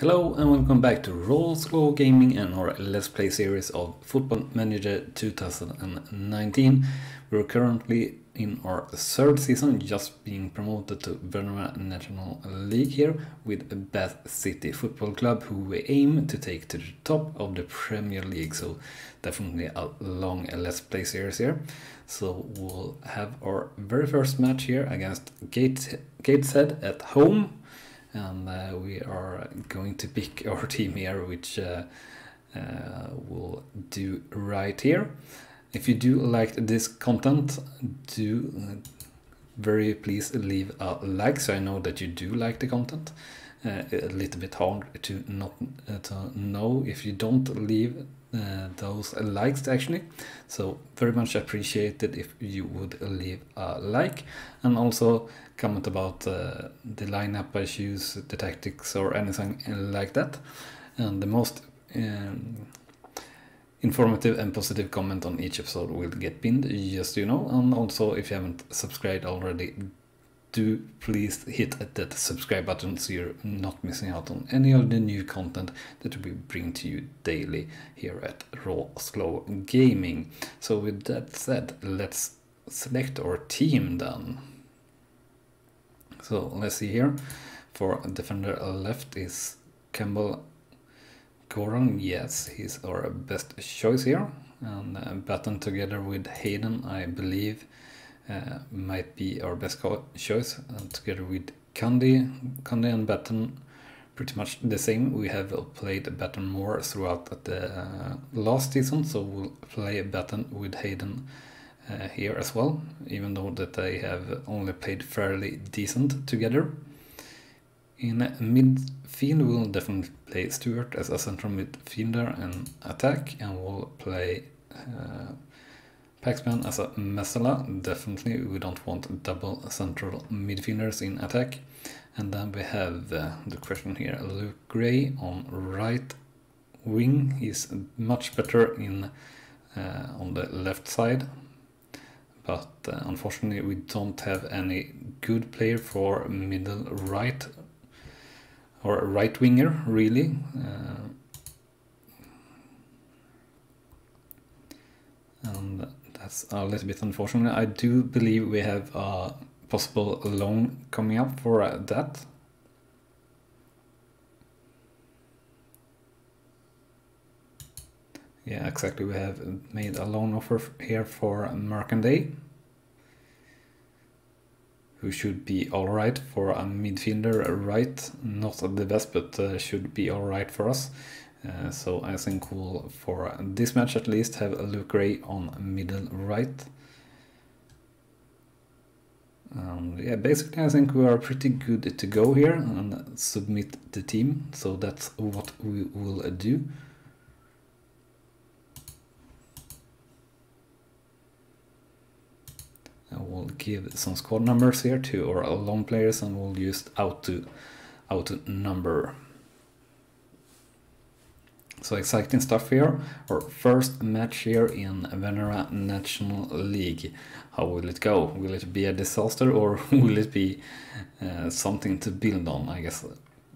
Hello and welcome back to Rawslowgaming and our Let's Play series of Football Manager 2019. We're currently in our third season, just being promoted to Venera National League here with Bath City Football Club, who we aim to take to the top of the Premier League. So definitely a long Let's Play series here. So we'll have our very first match here against Gateshead at home. And we are going to pick our team here, which we'll do right here. If you do like this content, do very please leave a like, so I know that you do like the content. A little bit hard to not to know if you don't leave those likes actually, so very much appreciated if you would leave a like, and also comment about the lineup I choose, the tactics, or anything like that. And the most informative and positive comment on each episode will get pinned, just so you know. And also, if you haven't subscribed already, do please hit that subscribe button so you're not missing out on any of the new content that we bring to you daily here at Rawslowgaming. So with that said, let's select our team then. So let's see here. For defender left is Campbell Goran. Yes, he's our best choice here. And Batten together with Hayden, I believe, might be our best choice, together with Candy and Batten, pretty much the same. We have played Batten more throughout the last season, so we'll play Batten with Hayden here as well, even though that they have only played fairly decent together. In midfield, we'll definitely play Stewart as a central midfielder and attack, and we'll play Paxman as a Mesela. Definitely we don't want double central midfielders in attack. And then we have the question here, Luke Gray on right wing. He's much better in on the left side, but unfortunately we don't have any good player for middle right or right winger really. And that's a little bit unfortunate. I do believe we have a possible loan coming up for that. Yeah, exactly. We have made a loan offer here for Mercanday, who should be alright for a midfielder right. Not the best, but should be alright for us. So I think we'll, for this match at least, have Luke Gray on middle right. Yeah, basically I think we are pretty good to go here and submit the team. So that's what we will do. I will give some squad numbers here to our loan players, and we'll use auto number. So exciting stuff here. Our first match here in Venera National League. How will it go? Will it be a disaster, or will it be something to build on? I guess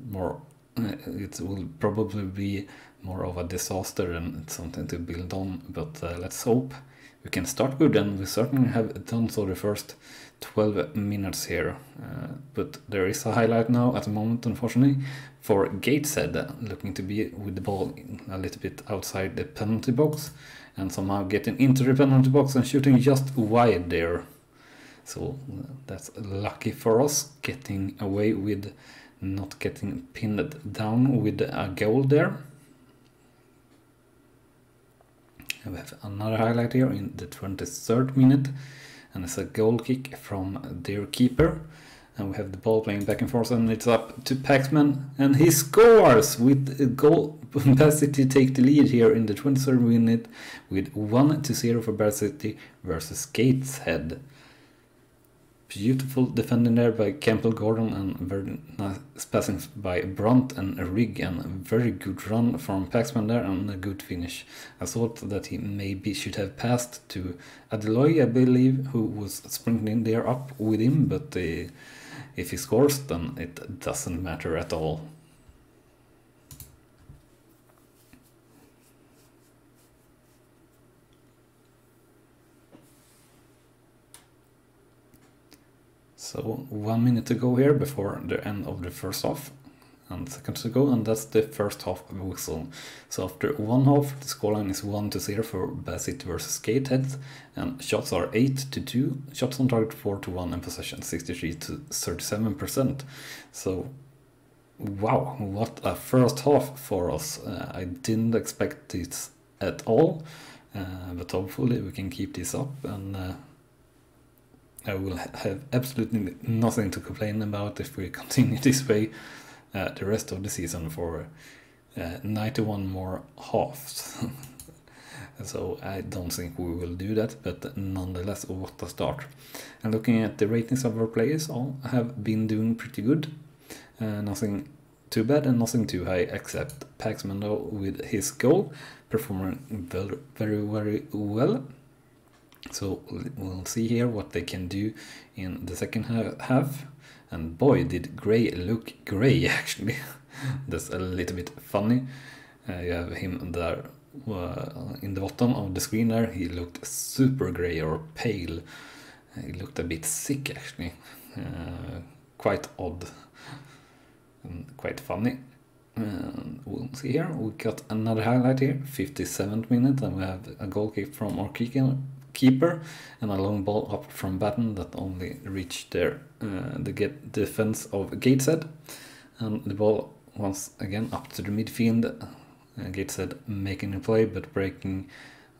more. It will probably be more of a disaster than something to build on. But let's hope we can start good, and we certainly have done so the first 12 minutes here. But there is a highlight now at the moment, unfortunately, for Gateshead, looking to be with the ball a little bit outside the penalty box and somehow getting into the penalty box and shooting just wide there. So that's lucky for us, getting away with not getting pinned down with a goal there. And we have another highlight here in the 23rd minute, and it's a goal kick from their keeper. And we have the ball playing back and forth, and it's up to Paxman, and he scores with a goal. Bath City take the lead here in the 23rd minute with 1-0 for Bath City versus Gateshead. Beautiful defending there by Campbell Gordon, and very nice passing by Brunt and Rigg, and a very good run from Paxman there, and a good finish. I thought that he maybe should have passed to Adeloy, I believe, who was sprinting there up with him, but if he scores, then it doesn't matter at all. So 1 minute to go here before the end of the first half, and seconds to go, and that's the first half whistle. So after one half, the scoreline is 1-0 for Bad City versus Gatehead, and shots are 8-2, shots on target 4-1, and possession 63-37%. So wow, what a first half for us. I didn't expect this at all, but hopefully we can keep this up, and I will have absolutely nothing to complain about if we continue this way the rest of the season for 91 more halves. So I don't think we will do that, but nonetheless, what a start. And looking at the ratings of our players, all have been doing pretty good. Nothing too bad and nothing too high, except Paxman though with his goal, performing very well. So we'll see here what they can do in the second half. And boy, did Gray look grey actually. That's a little bit funny. You have him there in the bottom of the screen there. He looked super grey or pale. He looked a bit sick actually. Quite odd and quite funny. We'll see here. We got another highlight here, 57th minute, and we have a goal kick from our keeper and a long ball up from Batten that only reached there the defense of Gateshead, and the ball once again up to the midfield. Gateshead making a play but breaking,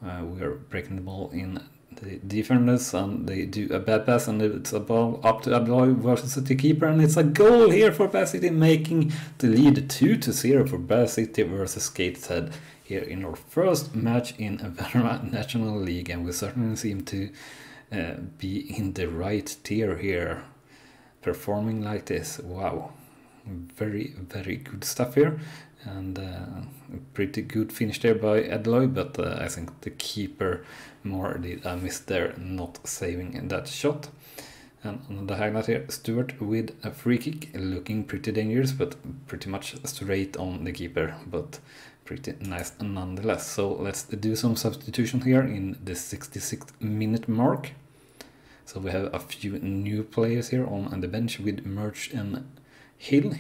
we are breaking the ball in the defenders, and they do a bad pass, and it's a ball up to Abloy versus the keeper, and it's a goal here for Bad City, making the lead 2-0 for Bad City versus Gateshead here in our first match in Venera National League, and we certainly seem to be in the right tier here, performing like this. Wow, very good stuff here, and a pretty good finish there by Adloy, but I think the keeper more did a miss there, not saving that shot. And on the highlight here, Stewart with a free kick, looking pretty dangerous, but pretty much straight on the keeper, but pretty nice nonetheless. So let's do some substitution here in the 66th minute mark. So we have a few new players here on the bench with Merch and Hill.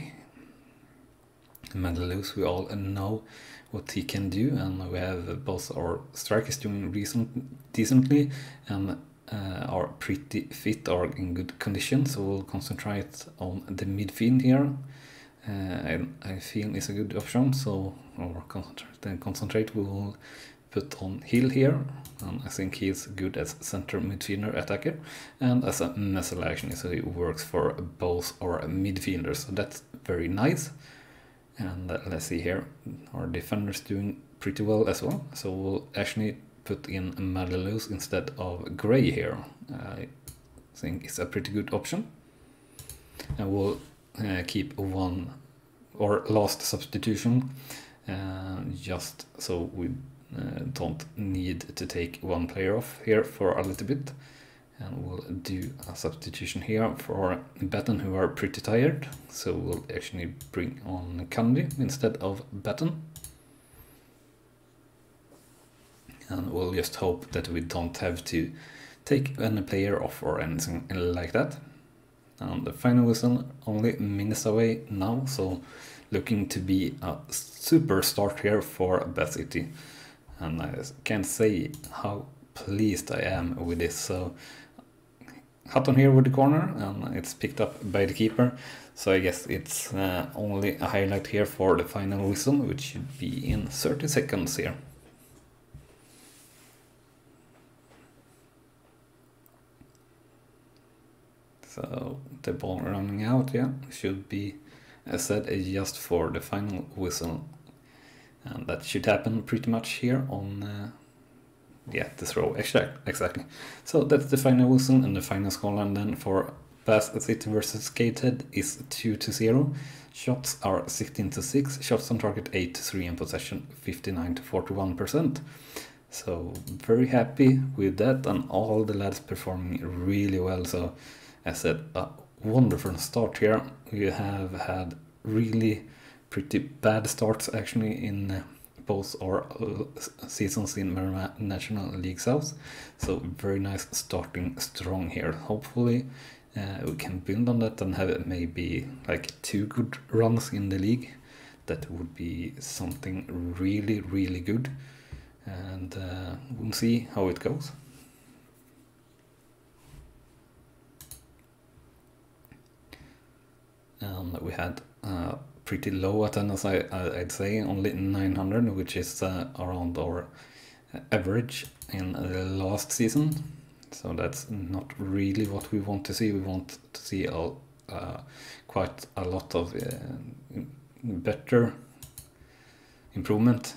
Mandalose, we all know what he can do, and we have both our strikers doing decently and are pretty fit or in good condition, so we'll concentrate on the midfield here. I feel is a good option, so or concentrate we will put on Hill here, and I think he's good as center midfielder attacker and as a missile action, so he works for both our midfielders, so that's very nice. And let's see here, our defenders doing pretty well as well, so we'll actually put in Madaluz instead of Gray here. I think it's a pretty good option, and we'll keep one or last substitution just so we don't need to take one player off here for a little bit, and we'll do a substitution here for Batten, who are pretty tired, so we'll actually bring on Candy instead of Batten, and we'll just hope that we don't have to take any player off or anything like that. And the final whistle only minutes away now, so looking to be a super start here for Bad City, and I can't say how pleased I am with this. So Hutton here with the corner, and it's picked up by the keeper, so I guess it's only a highlight here for the final whistle, which should be in 30 seconds here. So the ball running out, yeah, should be set just for the final whistle, and that should happen pretty much here on yeah, the throw, exactly. So that's the final whistle, and the final scoreline then for Bad City versus Gatehead is 2-0. Shots are 16-6, shots on target 8-3, and possession 59-41%. So very happy with that, and all the lads performing really well. So as I said, a wonderful start here. We have had really pretty bad starts actually in both our seasons in National League South, so very nice starting strong here. Hopefully we can build on that and have maybe like 2 good runs in the league. That would be something really, really good, and we'll see how it goes. And we had pretty low attendance, I'd say, only 900, which is around our average in the last season. So that's not really what we want to see. We want to see quite a lot of better improvement,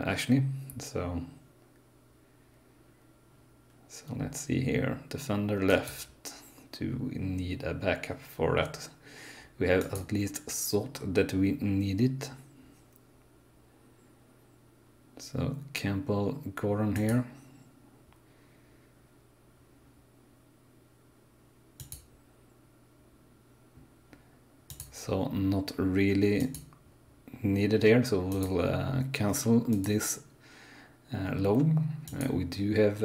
actually. So let's see here. Defender left. Do we need a backup for that? We have at least thought that we need it. So Campbell, Gordon here. So not really needed here, so we'll cancel this loan. We do have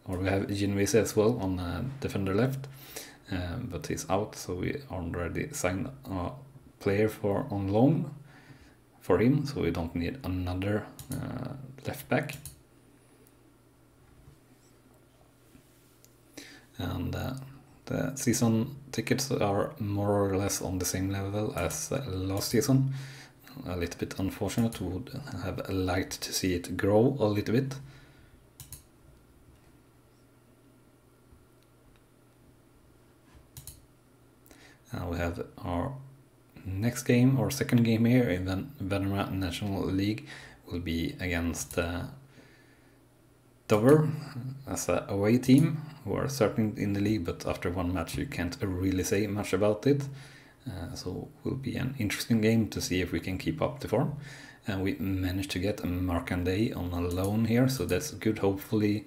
or we have Genovese as well on defender left, but he's out, so we already signed a player on loan for him, so we don't need another left back. And the season tickets are more or less on the same level as last season. A little bit unfortunate, would have liked to see it grow a little bit. We have our next game, or second game here in the Venera National League, will be against Dover as an away team, who are certain in the league, but after one match you can't really say much about it. So it will be an interesting game to see if we can keep up the form. And we managed to get Markanday on a loan here, so that's good. Hopefully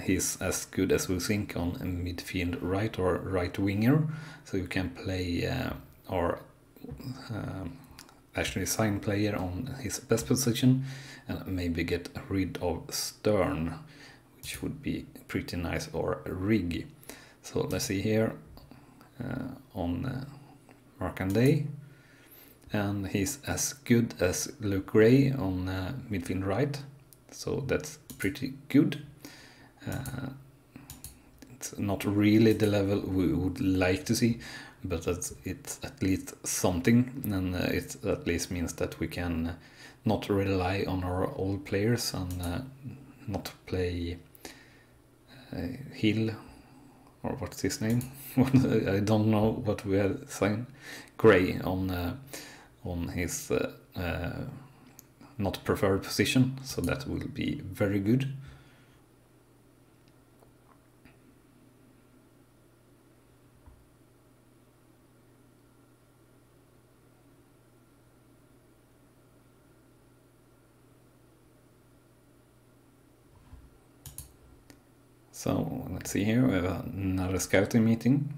he's as good as we think on a midfield right or right winger, so you can play or actually sign player on his best position and maybe get rid of Stern, which would be pretty nice, or Rig. So let's see here on Markanday, and he's as good as Luke Gray on midfield right, so that's pretty good. It's not really the level we would like to see, but it's at least something, and it at least means that we can not rely on our old players and not play Hill, or what's his name? I don't know what we have signed. Gray on his not preferred position, so that will be very good. So let's see here, we have another scouting meeting.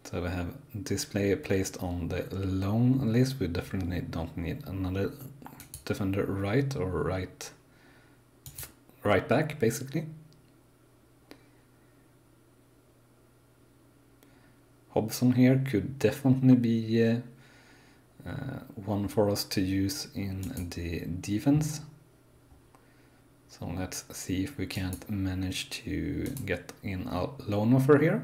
So we have this player placed on the loan list. We definitely don't need another defender right, or right back basically. Hobson here could definitely be one for us to use in the defense. So let's see if we can't manage to get in a loan offer here.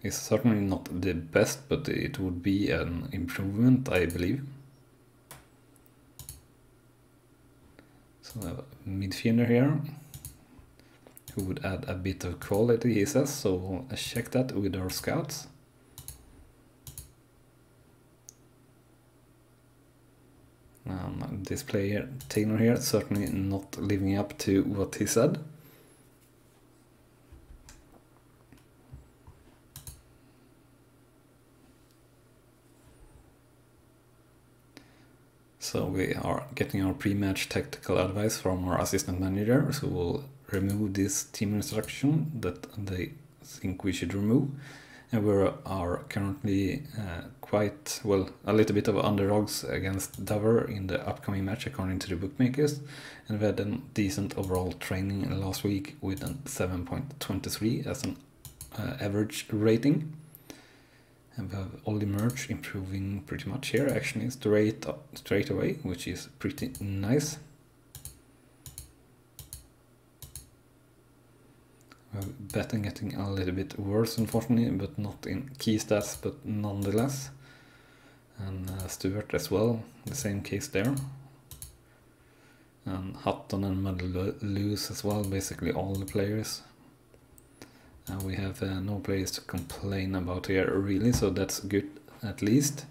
He's certainly not the best, but it would be an improvement, I believe. So we have a midfielder here who would add a bit of quality, he says, so we'll check that with our scouts. This player, Taylor here, certainly not living up to what he said. So we are getting our pre-match tactical advice from our assistant manager, so we'll remove this team instruction that they think we should remove, and we are currently quite, well, a little bit of underdogs against Dover in the upcoming match according to the bookmakers, and we had a decent overall training last week with a 7.23 as an average rating. And we have all emerged improving pretty much here, actually straight away, which is pretty nice. Betting getting a little bit worse, unfortunately, but not in key stats, but nonetheless. And Stuart as well, the same case there. And Hutton and Madalouse as well, basically all the players. We have no players to complain about here really, so that's good at least.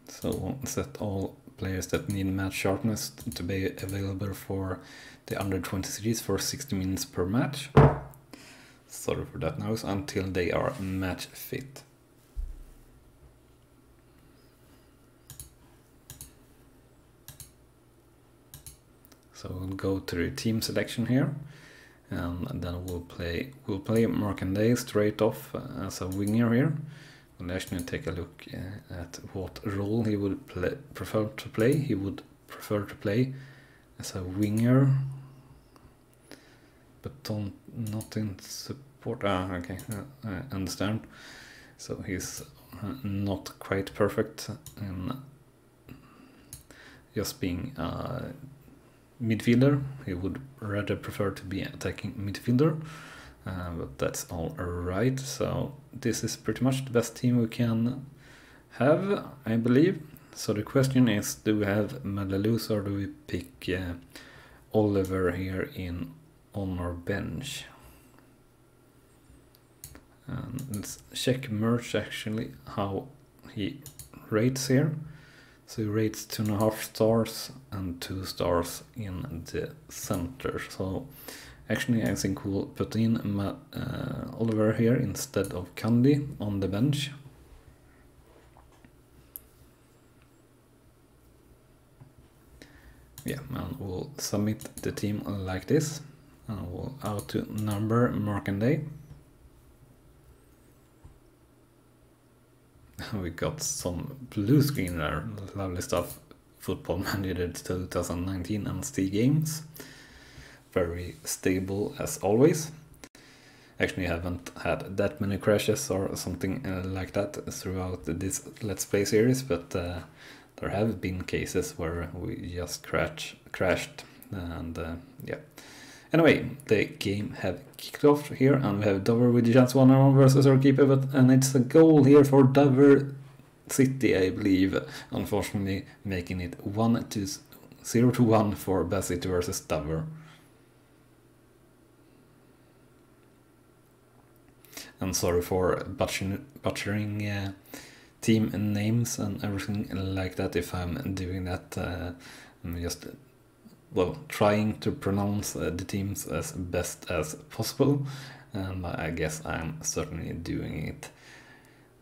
So we'll set all players that need match sharpness to be available for the under 23s for 60 minutes per match. Sorry for that noise, until they are match fit. So we'll go to the team selection here, and then we'll play Markanday straight off as a winger here. We'll actually take a look at what role he would prefer to play. He would prefer to play as a winger, but not in support. Okay, I understand. So he's not quite perfect in just being midfielder. He would rather prefer to be attacking midfielder, but that's all right. So this is pretty much the best team we can have, I believe. So the question is, do we have Madalouse or do we pick Oliver here on our bench? Let's check merge actually how he rates here. So he rates 2.5 stars and 2 stars in the center. So actually I think we'll put in Oliver here instead of Candy on the bench. Yeah, and we'll submit the team like this. And we'll auto number Markanday. We got some blue screen there, lovely stuff. Football Manager 2019 and Steam games. Very stable as always. Actually, I haven't had that many crashes or something like that throughout this Let's Play series, but there have been cases where we just crashed, and yeah. Anyway, the game have kicked off here, and we have Dover with the chance 1-on-1 versus our keeper, and it's a goal here for Dover City, I believe. Unfortunately, making it 0-1 for Bassett versus Dover. And sorry for butchering team names and everything like that. If I'm doing that, I'm just, well, trying to pronounce the teams as best as possible, and I guess I'm certainly doing it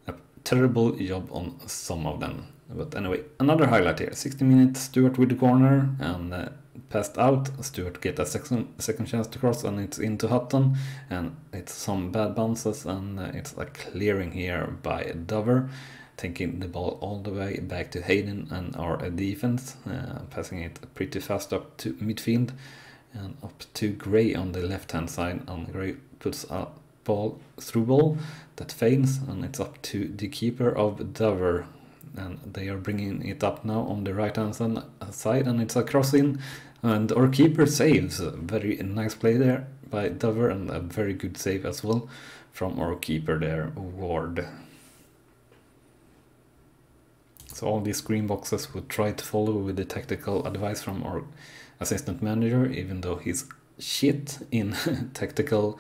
a terrible job on some of them. But anyway, another highlight here: 60 minutes, Stuart with the corner and passed out. Stuart get a second chance to cross, and it's into Hutton, and it's some bad bounces, and it's a clearing here by Dover, taking the ball all the way back to Hayden and our defense, passing it pretty fast up to midfield and up to Gray on the left hand side, and Gray puts a through ball that fails, and it's up to the keeper of Dover, and they are bringing it up now on the right hand side, and it's a crossing, and our keeper saves. A very nice play there by Dover, and a very good save as well from our keeper there, Ward. So all these green boxes would try to follow with the tactical advice from our assistant manager, even though he's shit in tactical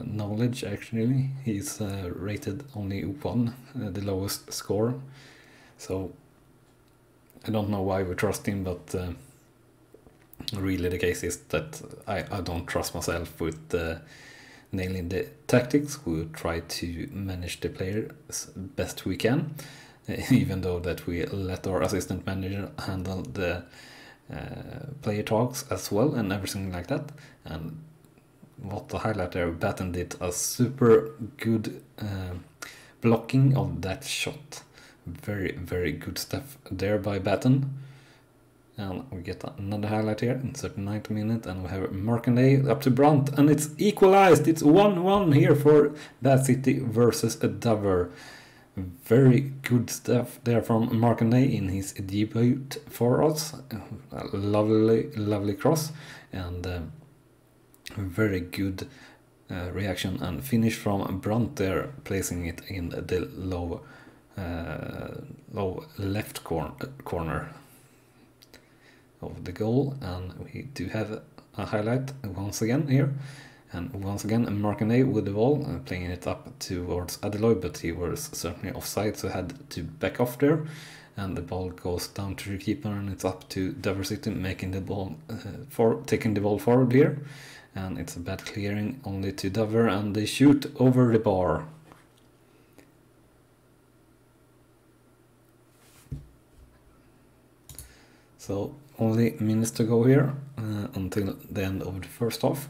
knowledge. Actually, he's rated only 1, the lowest score. So I don't know why we trust him, but really the case is that I don't trust myself with nailing the tactics. We will try to manage the players best we can, even though that we let our assistant manager handle the player talks as well and everything like that. And what the highlight there, Batten did a super good blocking of that shot. Very, very good stuff there by Batten. And we get another highlight here in 39th minute, and we have Markanday up to Brunt, and it's equalized. It's 1-1 here for Bad City versus Dover. Very good stuff there from Markanday in his debut for us. Lovely cross, and very good reaction and finish from Brunt there, placing it in the low left corner of the goal. And we do have a highlight once again here, and once again Markanday with the ball, playing it up towards Adeloy, but he was certainly offside, so had to back off there, and the ball goes down to the keeper, and it's up to Dover City making the ball taking the ball forward here, and it's a bad clearing only to Dover, and they shoot over the bar. So only minutes to go here until the end of the first half.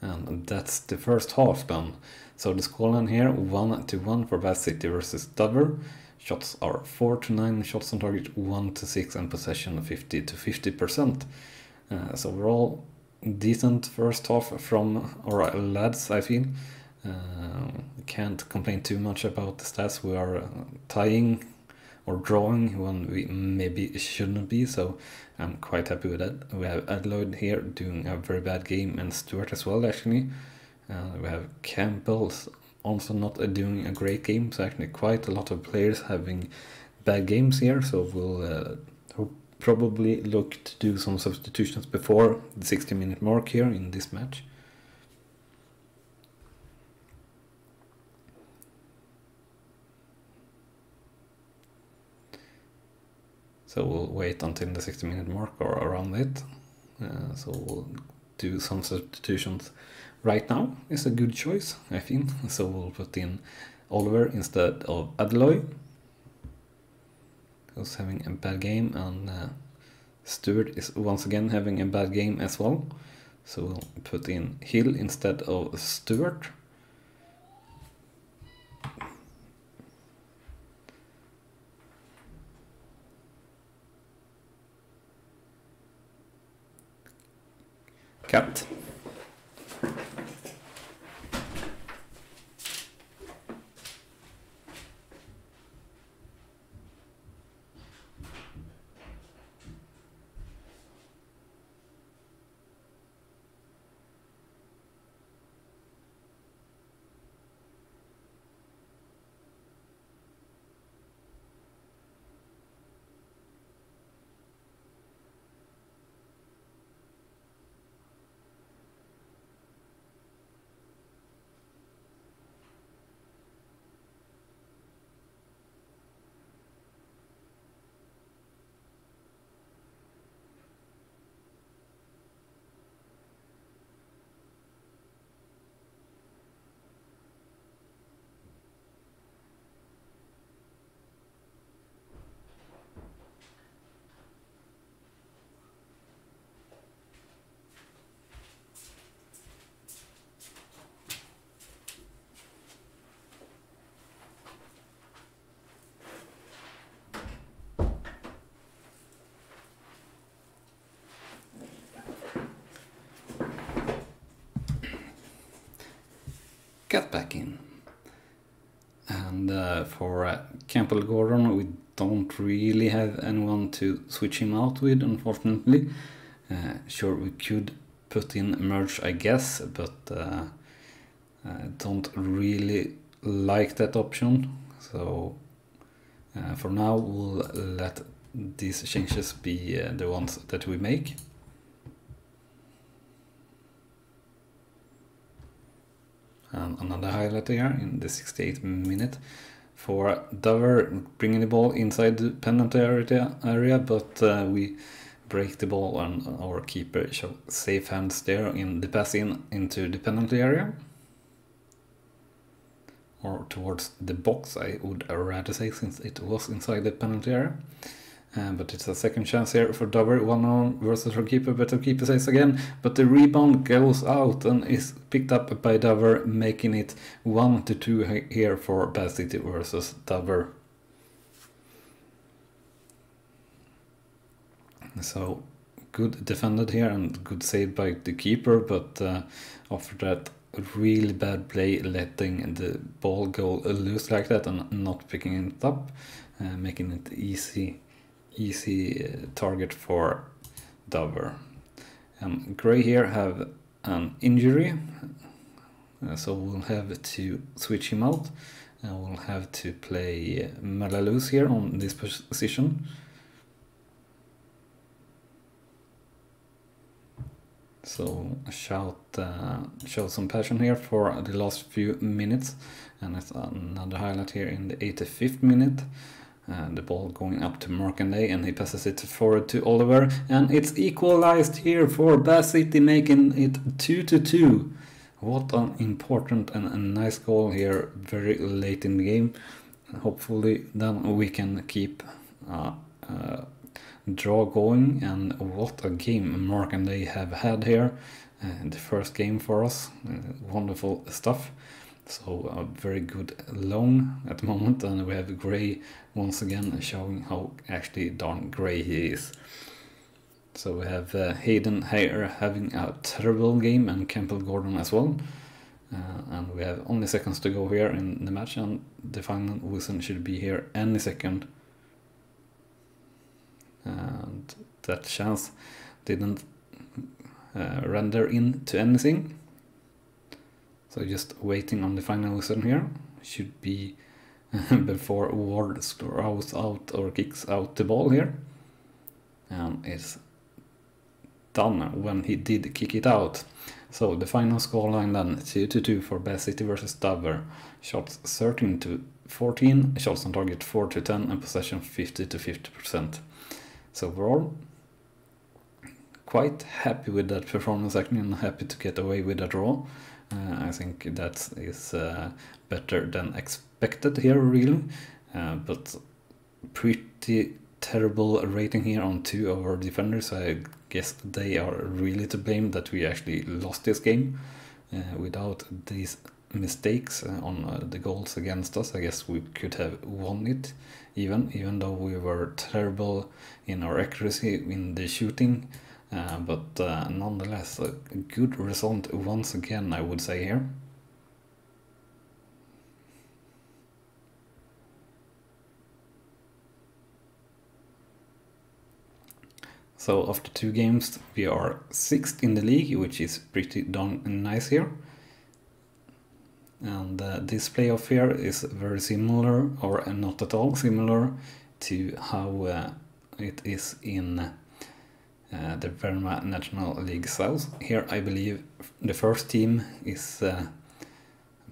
And that's the first half done. So the scoreline here, 1-1 for Bad City versus Dover. Shots are 4-9, shots on target 1-6, and possession 50-50%. So overall, decent first half from our lads, I feel. Can't complain too much about the stats. We are tying or drawing when we maybe shouldn't be, so I'm quite happy with that. We have Adelaide here doing a very bad game, and Stewart as well, actually. We have Campbell also not doing a great game, so actually quite a lot of players having bad games here, so we'll probably look to do some substitutions before the 60-minute mark here in this match. So we'll wait until the 60-minute mark or around it. So we'll do some substitutions right now. It's a good choice, I think. So we'll put in Oliver instead of Adeloy, who's having a bad game, and Stewart is once again having a bad game as well. So we'll put in Hill instead of Stewart. Cut. Get back in. And for Campbell Gordon, we don't really have anyone to switch him out with, unfortunately. Sure, we could put in Merge, I guess, but I don't really like that option. So for now, we'll let these changes be the ones that we make. And another highlight here in the 68th minute for Dover, bringing the ball inside the penalty area, but we break the ball, and our keeper shows safe hands there in the pass into the penalty area. or towards the box, I would rather say, since it was inside the penalty area. But it's a second chance here for Dover, 1-on versus our keeper, but the keeper saves again, but the rebound goes out and is picked up by Dover, making it 1-2 here for Bath City versus Dover. So good defended here and good save by the keeper, but after that really bad play, letting the ball go loose like that and not picking it up, making it easy target for Dover. Gray here have an injury, so we'll have to switch him out, and we'll have to play Malaluz here on this position. So show some passion here for the last few minutes, and it's another highlight here in the 85th minute. The ball going up to Markanday, and he passes it forward to Oliver, and it's equalized here for Bath City, making it 2-2. What an important and a nice goal here very late in the game. Hopefully then we can keep draw going, and what a game Markanday have had here. The first game for us, wonderful stuff. So a very good loan at the moment, and we have Gray once again showing how actually darn Gray he is. So we have Hayden here having a terrible game, and Campbell Gordon as well. And we have only seconds to go here in the match, and the final whistle should be here any second. And that chance didn't render into anything. So just waiting on the final whistle here. Should be before Ward throws out or kicks out the ball here. And it's done when he did kick it out. So the final scoreline then 2-2 for Bath City versus Dover. Shots 13-14, shots on target 4-10, and possession 50-50%. So overall, quite happy with that performance actually, and happy to get away with a draw. I think that is better than expected here really, but pretty terrible rating here on two of our defenders. I guess they are really to blame that we actually lost this game. Without these mistakes on the goals against us, I guess we could have won it, even though we were terrible in our accuracy in the shooting. But nonetheless, a good result once again, I would say here. So after two games, we are 6th in the league, which is pretty darn nice here. And this playoff here is very similar, or not at all similar, to how it is in the Verma National League South. Here I believe the first team is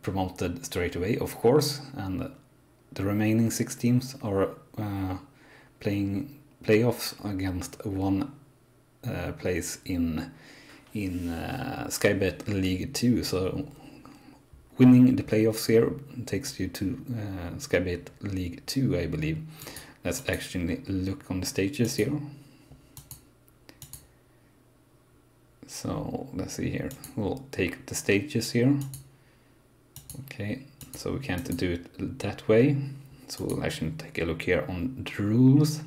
promoted straight away, of course, and the remaining 6 teams are playing playoffs against one place in Skybet League 2. So winning the playoffs here takes you to Skybet League 2, I believe. Let's actually look on the stages here. So let's see here, we'll take the stages here. Okay, so we can't do it that way, so we'll actually take a look here on the rules.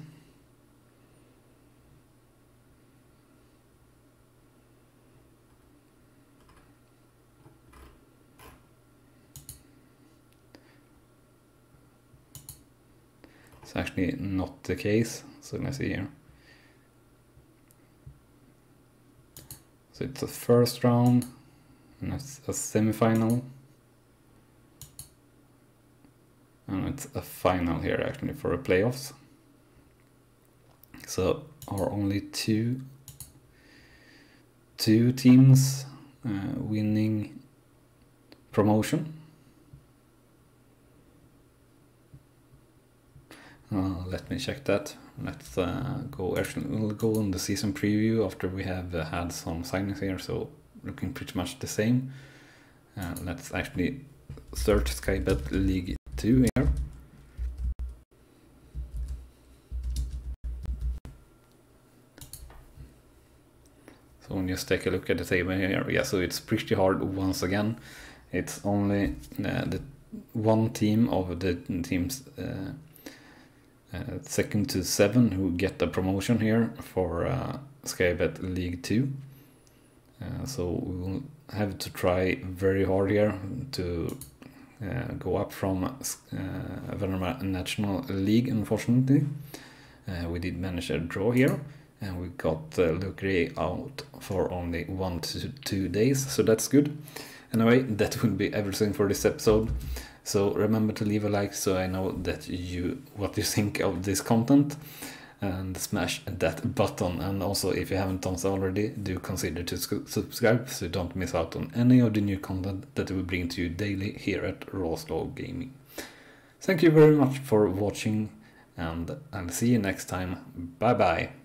It's actually not the case, so let's see here. So it's a first round, and it's a semi-final, and it's a final here actually for a playoffs. So are only two teams winning promotion. Let me check that. Let's go. Actually, we'll go on the season preview after we have had some signings here. So looking pretty much the same. Let's actually search Skybet League 2 here. So when you take a look at the table here, yeah, so it's pretty hard once again. It's only the one team of the teams 2nd to 7 who get the promotion here for Skybet League 2. So we will have to try very hard here to go up from Vanarama National League. Unfortunately, we did manage a draw here, and we got Lucre out for only 1 to 2 days, so that's good. Anyway, that will be everything for this episode. So remember to leave a like so I know that what you think of this content, and smash that button. And also, if you haven't done so already, do consider to subscribe so you don't miss out on any of the new content that we bring to you daily here at Rawslowgaming. Thank you very much for watching, and I'll see you next time. Bye bye.